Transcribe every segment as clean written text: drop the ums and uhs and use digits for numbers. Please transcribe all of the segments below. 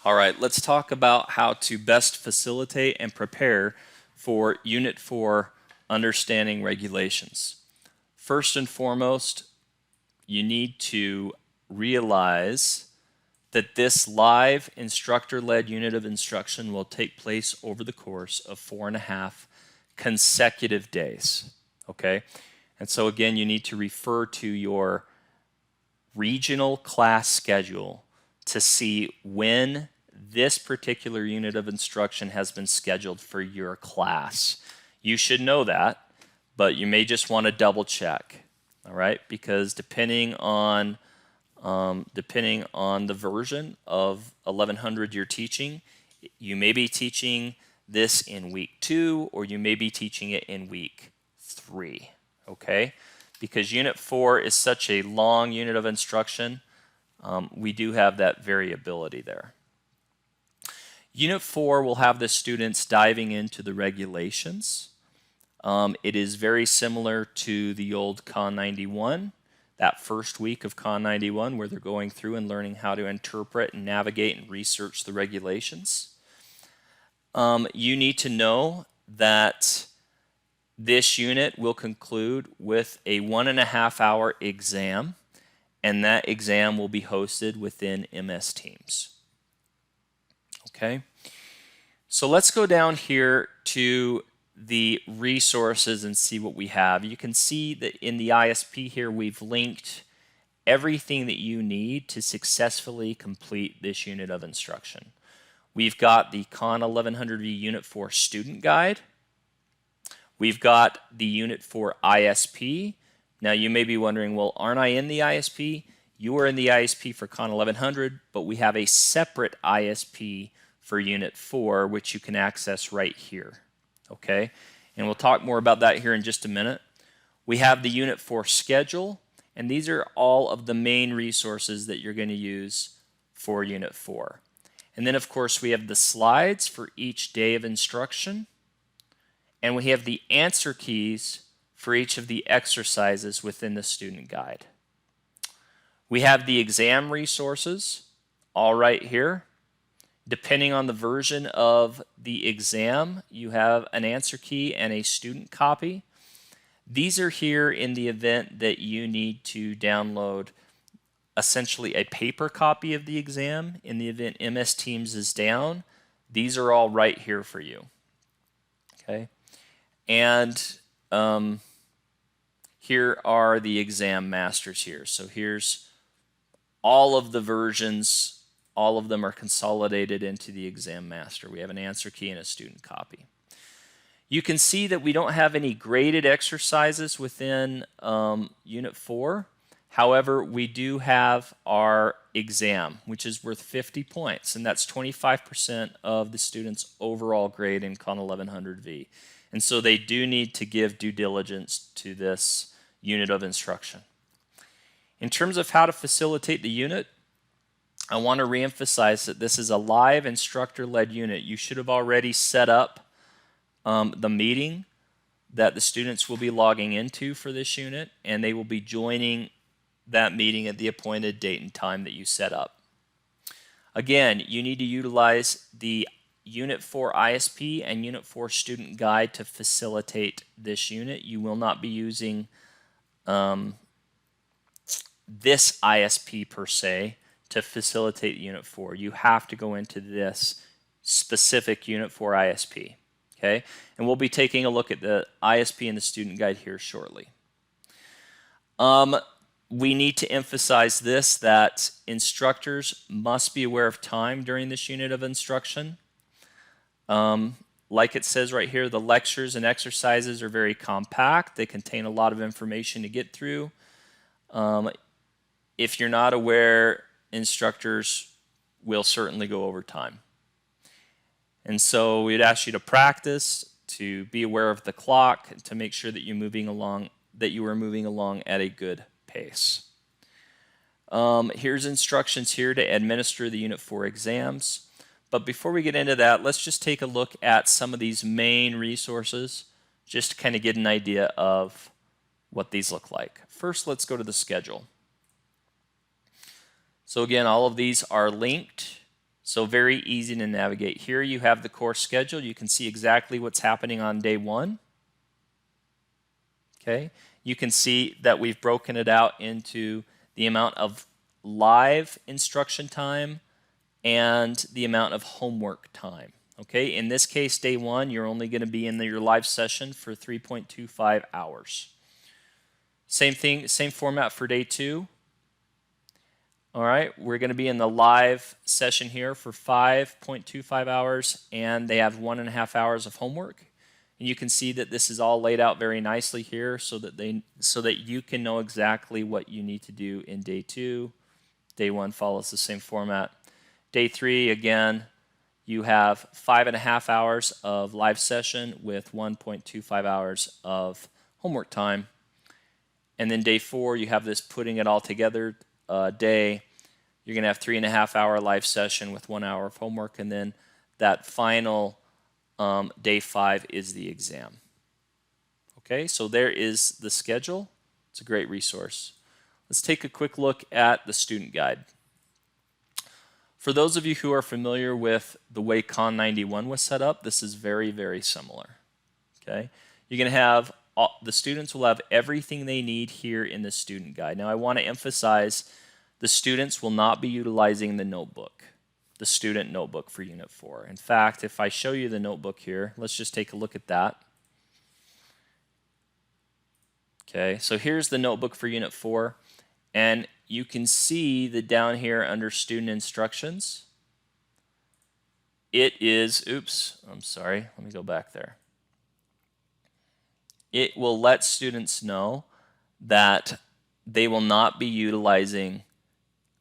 All right, let's talk about how to best facilitate and prepare for Unit 4 Understanding Regulations. First and foremost, you need to realize that this live instructor-led unit of instruction will take place over the course of 4.5 consecutive days, okay? And so again, you need to refer to your regional class schedule to see when this particular unit of instruction has been scheduled for your class. You should know that, but you may just want to double check, all right? Because depending on the version of 1100 you're teaching, you may be teaching this in week 2 or you may be teaching it in week 3, okay? Because Unit 4 is such a long unit of instruction, we do have that variability there. Unit 4 will have the students diving into the regulations. It is very similar to the old Con 91, that first week of Con 91 where they're going through and learning how to interpret and navigate and research the regulations. You need to know that this unit will conclude with a 1.5-hour exam, and that exam will be hosted within MS Teams. Okay, so let's go down here to the resources and see what we have. You can see that in the ISP here we've linked everything that you need to successfully complete this unit of instruction. We've got the Con 1100V Unit 4 Student Guide. We've got the Unit 4 ISP. Now you may be wondering, well, aren't I in the ISP? You are in the ISP for Con 1100, but we have a separate ISP for Unit 4, which you can access right here. Okay, and we'll talk more about that here in just a minute. We have the Unit 4 schedule, and these are all of the main resources that you're going to use for Unit 4. And then, of course, we have the slides for each day of instruction, and we have the answer keys for each of the exercises within the student guide. We have the exam resources all right here. Depending on the version of the exam, you have an answer key and a student copy. These are here in the event that you need to download essentially a paper copy of the exam. In the event MS Teams is down, these are all right here for you. Okay, and here are the exam masters here. So here's all of the versions. All of them are consolidated into the exam master. We have an answer key and a student copy. You can see that we don't have any graded exercises within Unit 4. However, we do have our exam, which is worth 50 points, and that's 25% of the student's overall grade in Con 1100V. And so they do need to give due diligence to this unit of instruction. In terms of how to facilitate the unit, I want to reemphasize that this is a live instructor-led unit. You should have already set up the meeting that the students will be logging into for this unit, and they will be joining that meeting at the appointed date and time that you set up. Again, you need to utilize the Unit 4 ISP and Unit 4 Student Guide to facilitate this unit. You will not be using this ISP per se to facilitate Unit 4. You have to go into this specific Unit 4 ISP, okay? And we'll be taking a look at the ISP and the student guide here shortly. We need to emphasize this, that instructors must be aware of time during this unit of instruction. Like it says right here, the lectures and exercises are very compact. They contain a lot of information to get through. If you're not aware, instructors will certainly go over time. And so we'd ask you to practice, to be aware of the clock, to make sure that you are moving along at a good pace. Here's instructions here to administer the Unit 4 exams. But before we get into that, let's just take a look at some of these main resources just to kind of get an idea of what these look like. First, let's go to the schedule. So again, all of these are linked So very easy to navigate. Here you have the course schedule. You can see exactly what's happening on day 1. Okay. You can see that we've broken it out into the amount of live instruction time and the amount of homework time. Okay, in this case, day 1, you're only going to be in your live session for 3.25 hours. Same thing, same format for day 2. All right, we're going to be in the live session here for 5.25 hours, and they have 1.5 hours of homework. And you can see that this is all laid out very nicely here so that you can know exactly what you need to do in day 2. Day 1 follows the same format. Day 3, again, you have 5.5 hours of live session with 1.25 hours of homework time. And then day 4, you have this putting it all together day. You're going to have 3.5 hour live session with 1 hour of homework. And then that final day 5 is the exam. Okay, so there is the schedule. It's a great resource. Let's take a quick look at the student guide. For those of you who are familiar with the way Con 91 was set up, this is very, very similar. Okay, you're going to have the students will have everything they need here in the student guide. Now, I want to emphasize the students will not be utilizing the notebook, the student notebook for Unit 4. In fact, if I show you the notebook here, let's just take a look at that. Okay, so here's the notebook for Unit 4, and you can see that down here under student instructions, it is, oops, I'm sorry, let me go back there. It will let students know that they will not be utilizing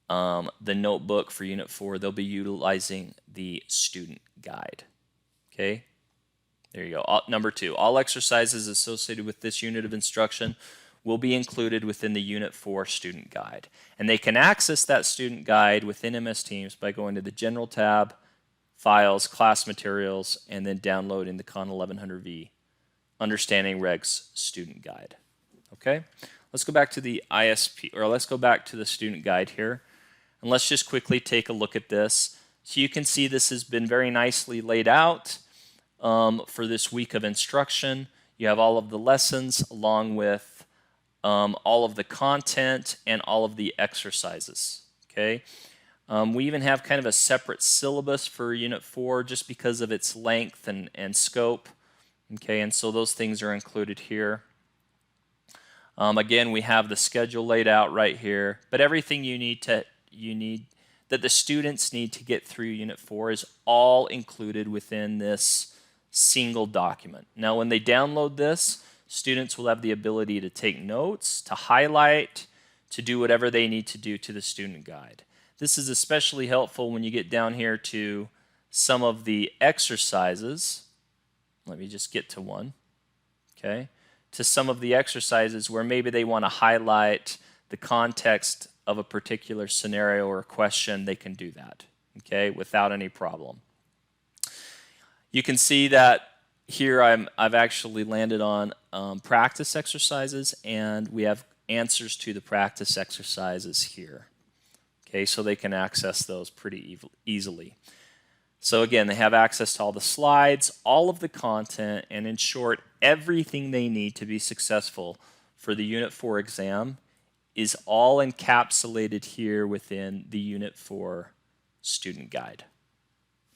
the notebook for Unit 4. They'll be utilizing the student guide. Okay, there you go. Number 2, all exercises associated with this unit of instruction will be included within the Unit 4 student guide. And they can access that student guide within MS Teams by going to the General tab, Files, Class Materials, and then downloading the Con 1100V Understanding Regs student guide. Okay, let's go back to the ISP, or let's go back to the student guide here, and let's just quickly take a look at this. So you can see this has been very nicely laid out for this week of instruction. You have all of the lessons along with all of the content and all of the exercises. Okay, we even have kind of a separate syllabus for Unit 4 just because of its length and scope. Okay, and so those things are included here. Again, we have the schedule laid out right here, but everything that the students need to get through Unit 4 is all included within this single document. Now, when they download this, students will have the ability to take notes, to highlight, to do whatever they need to do to the student guide. This is especially helpful when you get down here to some of the exercises. Let me just get to one. Okay, to some of the exercises where maybe they want to highlight the context of a particular scenario or a question, they can do that, okay, without any problem. You can see that here I've actually landed on practice exercises, and we have answers to the practice exercises here. Okay, so they can access those pretty easily. So again, they have access to all the slides, all of the content, and in short, everything they need to be successful for the Unit 4 exam is all encapsulated here within the Unit 4 student guide.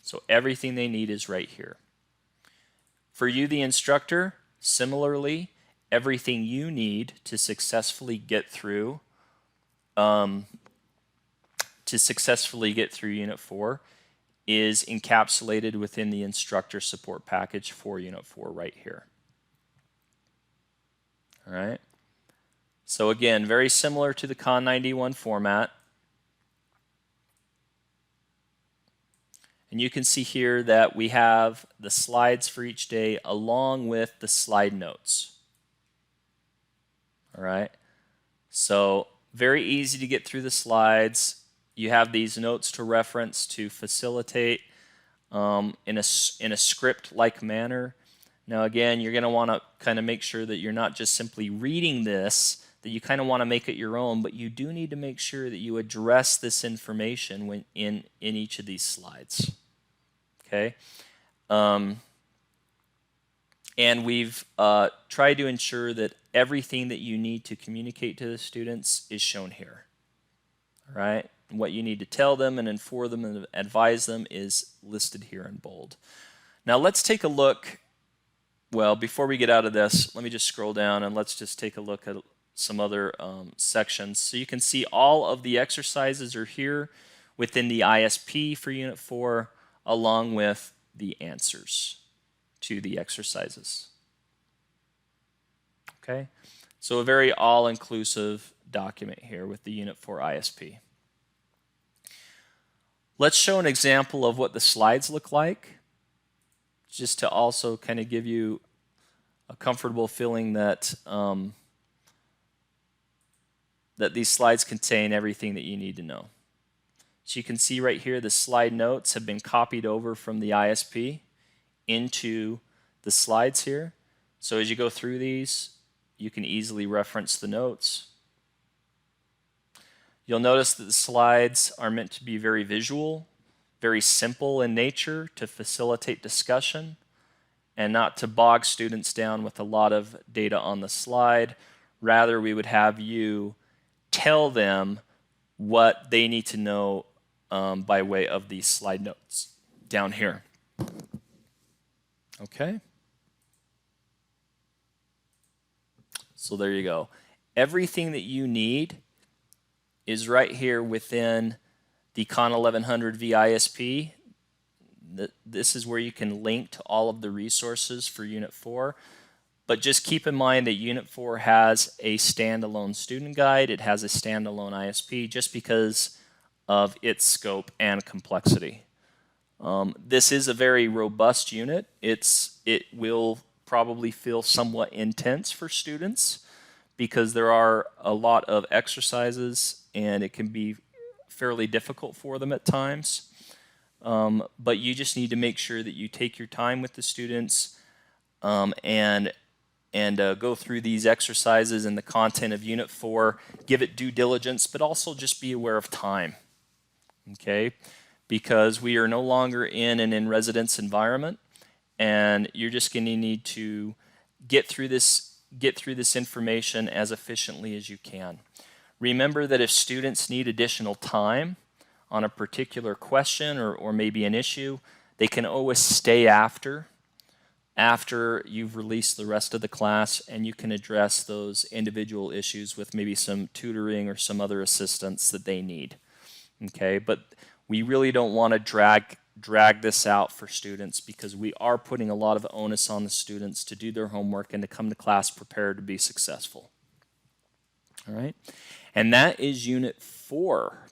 So everything they need is right here. For you, the instructor, similarly, everything you need to successfully get through Unit 4 is encapsulated within the instructor support package for Unit 4 right here. All right. So again, very similar to the Con 91 format. And you can see here that we have the slides for each day along with the slide notes. All right. So very easy to get through the slides. You have these notes to reference to facilitate in a script-like manner. Now again, you're going to want to kind of make sure that you're not just simply reading this, that you kind of want to make it your own, but you do need to make sure that you address this information when in each of these slides. Okay? And we've tried to ensure that everything that you need to communicate to the students is shown here. All right? And what you need to tell them and inform them and advise them is listed here in bold. Now let's take a look. Well, before we get out of this, let me just scroll down and let's just take a look at some other sections. So you can see all of the exercises are here within the ISP for Unit 4, along with the answers to the exercises. Okay, so a very all-inclusive document here with the Unit 4 ISP. Let's show an example of what the slides look like, just to also kind of give you a comfortable feeling that that these slides contain everything that you need to know. So you can see right here the slide notes have been copied over from the ISP into the slides here. So as you go through these, you can easily reference the notes. You'll notice that the slides are meant to be very visual, very simple in nature to facilitate discussion and not to bog students down with a lot of data on the slide. Rather, we would have you tell them what they need to know by way of these slide notes down here. Okay? So there you go. Everything that you need is right here within the Con 1100 VISP. This is where you can link to all of the resources for Unit 4. But just keep in mind that Unit 4 has a standalone student guide. It has a standalone ISP just because of its scope and complexity. This is a very robust unit. It will probably feel somewhat intense for students because there are a lot of exercises and it can be fairly difficult for them at times. But you just need to make sure that you take your time with the students and go through these exercises and the content of Unit 4, give it due diligence, but also just be aware of time, okay? Because we are no longer in an in-residence environment, and you're just going to need to get through this information as efficiently as you can. Remember that if students need additional time on a particular question or maybe an issue, they can always stay after you've released the rest of the class, and you can address those individual issues with maybe some tutoring or some other assistance that they need. Okay, but we really don't want to drag this out for students because we are putting a lot of onus on the students to do their homework and to come to class prepared to be successful. All right, and that is Unit 4